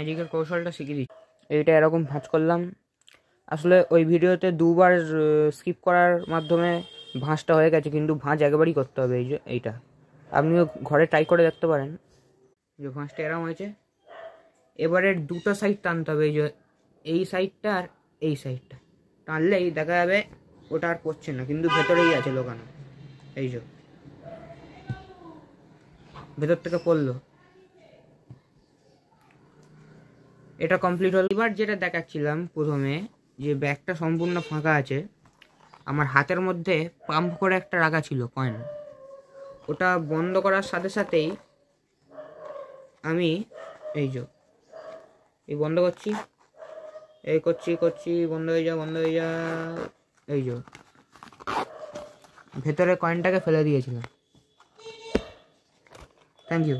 ম্যাজিকের কৌশলটা শিখিয়ে দিচ্ছি। এইটা এরকম ভাঁজ করলাম। আসলে ওই ভিডিওতে দুবার স্কিপ করার মাধ্যমে ভাঁজটা হয়ে গেছে, কিন্তু ভাঁজ একবারই করতে হবে। এই যে এইটা আপনিও ঘরে ট্রাই করে দেখতে পারেন। যে ভাঁজটা এরকম হয়েছে, এবারে দুটো সাইড টানতে হবে। এই যে এই সাইডটা আর এই সাইডটা টানলেই দেখা যাবে ওটা আর পড়ছে না, কিন্তু ভেতরেই আছে লোকানো। এই যে ভেতর থেকে পড়লো। এটা কমপ্লিট হল। এবার যেটা দেখাচ্ছিলাম প্রথমে, যে ব্যাগটা সম্পূর্ণ ফাঁকা আছে, আমার হাতের মধ্যে পাম্প করে একটা রাখা ছিল কয়েন। ওটা বন্ধ করার সাথে সাথেই আমি এই যে এই বন্ধ করছি, এই করছি, বন্ধ হয়ে যা। এই যে ভেতরে কয়েনটাকে ফেলে দিয়েছিলাম। Thank you.